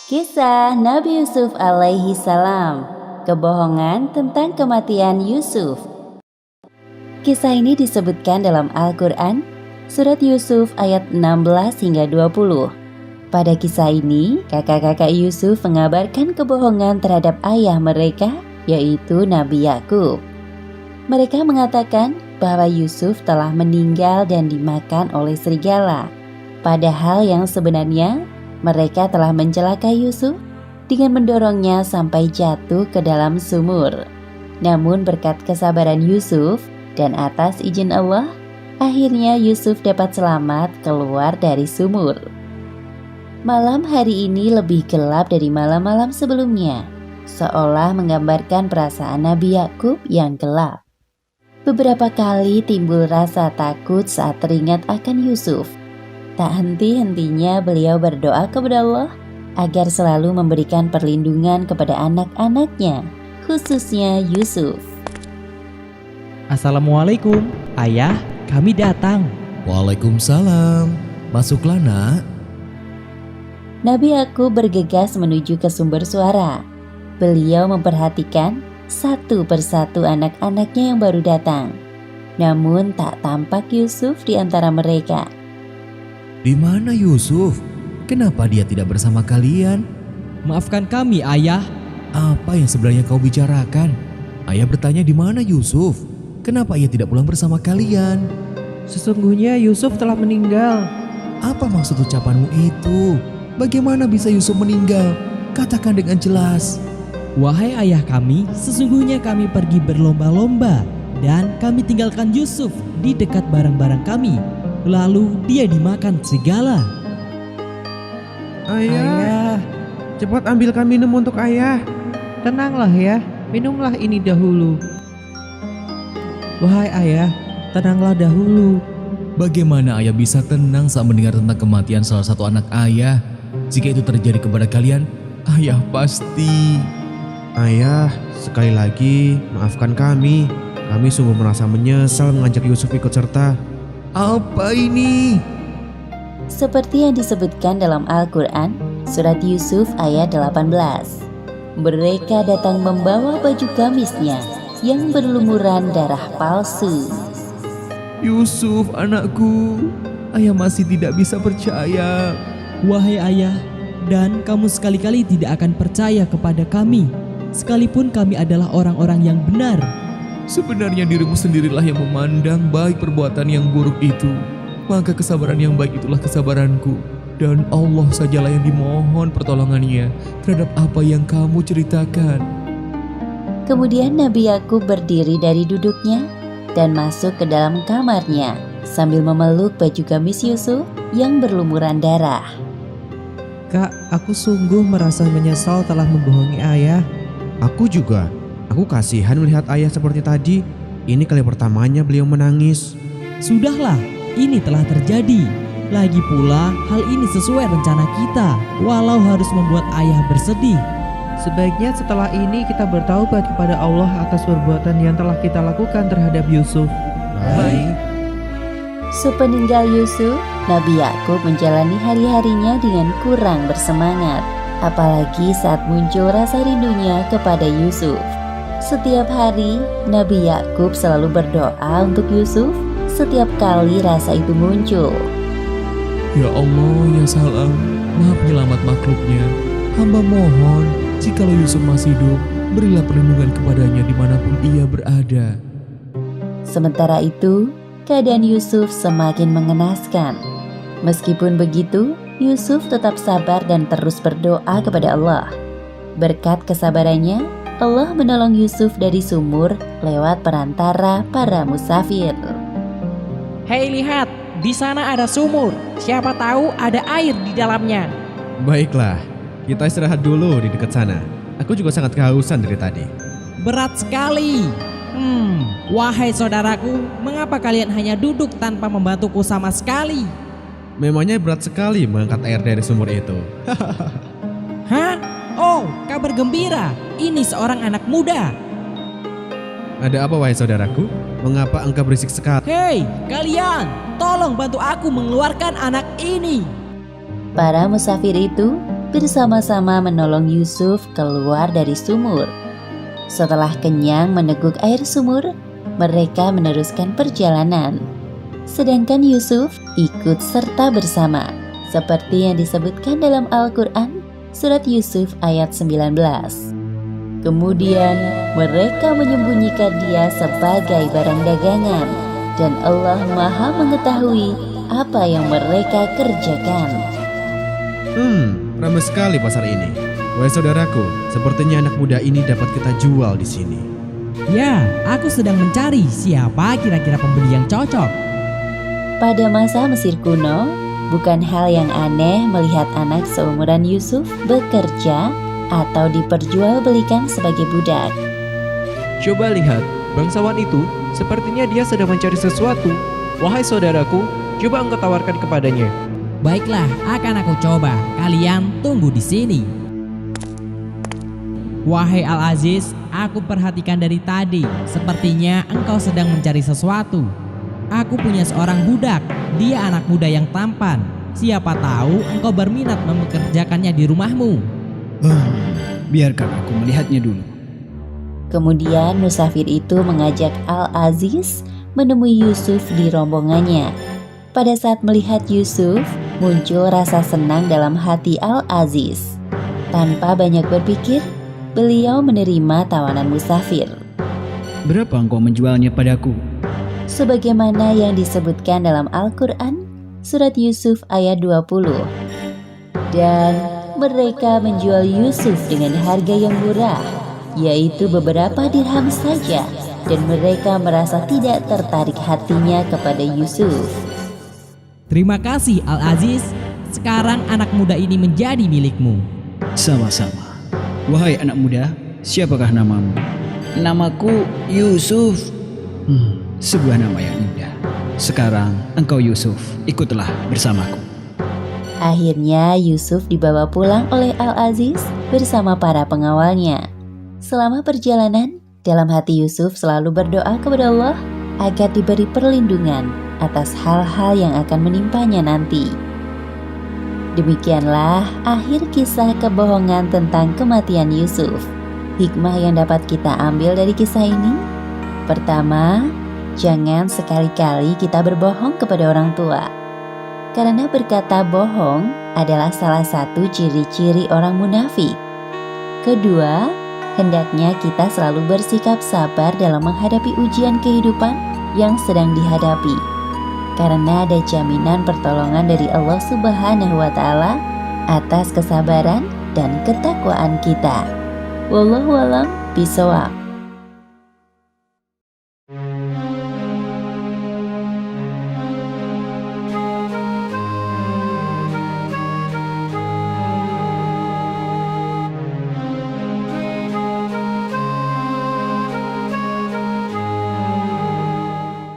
Kisah Nabi Yusuf alaihi salam. Kebohongan tentang kematian Yusuf. Kisah ini disebutkan dalam Al-Quran, surat Yusuf ayat 16 hingga 20. Pada kisah ini, kakak-kakak Yusuf mengabarkan kebohongan terhadap ayah mereka, yaitu Nabi Yakub. Mereka mengatakan bahwa Yusuf telah meninggal dan dimakan oleh serigala. Padahal yang sebenarnya, mereka telah mencelakai Yusuf dengan mendorongnya sampai jatuh ke dalam sumur. Namun berkat kesabaran Yusuf dan atas izin Allah, akhirnya Yusuf dapat selamat keluar dari sumur. Malam hari ini lebih gelap dari malam-malam sebelumnya, seolah menggambarkan perasaan Nabi Yakub yang gelap. Beberapa kali timbul rasa takut saat teringat akan Yusuf. Tak henti-hentinya beliau berdoa kepada Allah agar selalu memberikan perlindungan kepada anak-anaknya, khususnya Yusuf. Assalamualaikum, ayah, kami datang. Waalaikumsalam. Masuklah, Nak. Nabi Yakub bergegas menuju ke sumber suara. Beliau memperhatikan satu persatu anak-anaknya yang baru datang. Namun tak tampak Yusuf di antara mereka. Di mana Yusuf? Kenapa dia tidak bersama kalian? Maafkan kami, ayah. Apa yang sebenarnya kau bicarakan? Ayah bertanya di mana Yusuf? Kenapa ia tidak pulang bersama kalian? Sesungguhnya Yusuf telah meninggal. Apa maksud ucapanmu itu? Bagaimana bisa Yusuf meninggal? Katakan dengan jelas. Wahai ayah kami, sesungguhnya kami pergi berlomba-lomba dan kami tinggalkan Yusuf di dekat barang-barang kami. Lalu dia dimakan serigala. Ayah, cepat ambilkan minum untuk ayah. Tenanglah ya, minumlah ini dahulu. Wahai ayah, tenanglah dahulu. Bagaimana ayah bisa tenang saat mendengar tentang kematian salah satu anak ayah? Jika itu terjadi kepada kalian, ayah pasti... Ayah, sekali lagi maafkan kami. Kami sungguh merasa menyesal mengajak Yusuf ikut serta. Apa ini? Seperti yang disebutkan dalam Al-Quran, surat Yusuf ayat 18. Mereka datang membawa baju gamisnya yang berlumuran darah palsu. Yusuf, anakku. Ayah masih tidak bisa percaya. Wahai ayah, dan kamu sekali-kali tidak akan percaya kepada kami, sekalipun kami adalah orang-orang yang benar. Sebenarnya dirimu sendirilah yang memandang baik perbuatan yang buruk itu. Maka kesabaran yang baik itulah kesabaranku. Dan Allah sajalah yang dimohon pertolongannya terhadap apa yang kamu ceritakan. Kemudian Nabi Yakub berdiri dari duduknya dan masuk ke dalam kamarnya sambil memeluk baju gamis Yusuf yang berlumuran darah. Kak, aku sungguh merasa menyesal telah membohongi ayah. Aku juga. Aku kasihan melihat ayah seperti tadi. Ini kali pertamanya beliau menangis. Sudahlah, ini telah terjadi. Lagi pula, hal ini sesuai rencana kita, walau harus membuat ayah bersedih. Sebaiknya setelah ini kita bertaubat kepada Allah atas perbuatan yang telah kita lakukan terhadap Yusuf. Baik. Sepeninggal Yusuf, Nabi Yakub menjalani hari-harinya dengan kurang bersemangat. Apalagi saat muncul rasa rindunya kepada Yusuf. Setiap hari, Nabi Yakub selalu berdoa untuk Yusuf setiap kali rasa itu muncul. Ya Allah, ya Salam, Maha Penyelamat makhluknya. Hamba mohon, jikalau Yusuf masih hidup, berilah perlindungan kepadanya dimanapun ia berada. Sementara itu, keadaan Yusuf semakin mengenaskan. Meskipun begitu, Yusuf tetap sabar dan terus berdoa kepada Allah. Berkat kesabarannya, Allah menolong Yusuf dari sumur lewat perantara para musafir. Hei, lihat, di sana ada sumur. Siapa tahu ada air di dalamnya. Baiklah, kita istirahat dulu di dekat sana. Aku juga sangat kehausan dari tadi. Berat sekali. Wahai saudaraku, mengapa kalian hanya duduk tanpa membantuku sama sekali? Memangnya berat sekali mengangkat air dari sumur itu. Hah? Oh, kabar gembira. Ini seorang anak muda. Ada apa wahai saudaraku? Mengapa engkau berisik sekali? Hei, kalian, tolong bantu aku mengeluarkan anak ini. Para musafir itu bersama-sama menolong Yusuf keluar dari sumur. Setelah kenyang meneguk air sumur, mereka meneruskan perjalanan. Sedangkan Yusuf ikut serta bersama, seperti yang disebutkan dalam Al-Quran, surat Yusuf ayat 19. Kemudian mereka menyembunyikan dia sebagai barang dagangan, dan Allah Maha mengetahui apa yang mereka kerjakan. Ramai sekali pasar ini. Wahai saudaraku, sepertinya anak muda ini dapat kita jual di sini. Ya, aku sedang mencari siapa kira-kira pembeli yang cocok. Pada masa Mesir kuno, bukan hal yang aneh melihat anak seumuran Yusuf bekerja atau diperjualbelikan sebagai budak. Coba lihat, bangsawan itu sepertinya dia sedang mencari sesuatu. Wahai saudaraku, coba engkau tawarkan kepadanya. Baiklah, akan aku coba. Kalian tunggu di sini. Wahai Al-Aziz, aku perhatikan dari tadi. Sepertinya engkau sedang mencari sesuatu. Aku punya seorang budak. Dia anak muda yang tampan. Siapa tahu engkau berminat mempekerjakannya di rumahmu. Biarkan aku melihatnya dulu. Kemudian musafir itu mengajak Al-Aziz menemui Yusuf di rombongannya. Pada saat melihat Yusuf, muncul rasa senang dalam hati Al-Aziz. Tanpa banyak berpikir, beliau menerima tawanan musafir. Berapa engkau menjualnya padaku? Sebagaimana yang disebutkan dalam Al-Quran, surat Yusuf ayat 20. Dan mereka menjual Yusuf dengan harga yang murah, yaitu beberapa dirham saja, dan mereka merasa tidak tertarik hatinya kepada Yusuf. Terima kasih Al-Aziz. Sekarang anak muda ini menjadi milikmu. Sama-sama. Wahai anak muda, siapakah namamu? Namaku Yusuf. Sebuah nama yang indah. Sekarang engkau Yusuf, ikutlah bersamaku. Akhirnya Yusuf dibawa pulang oleh Al-Aziz bersama para pengawalnya. Selama perjalanan, dalam hati Yusuf selalu berdoa kepada Allah agar diberi perlindungan atas hal-hal yang akan menimpanya nanti. Demikianlah akhir kisah kebohongan tentang kematian Yusuf. Hikmah yang dapat kita ambil dari kisah ini: pertama, jangan sekali-kali kita berbohong kepada orang tua. Karena berkata bohong adalah salah satu ciri-ciri orang munafik. Kedua, hendaknya kita selalu bersikap sabar dalam menghadapi ujian kehidupan yang sedang dihadapi. Karena ada jaminan pertolongan dari Allah Subhanahu wa Ta'ala atas kesabaran dan ketakwaan kita. Wallahu a'lam bishawab.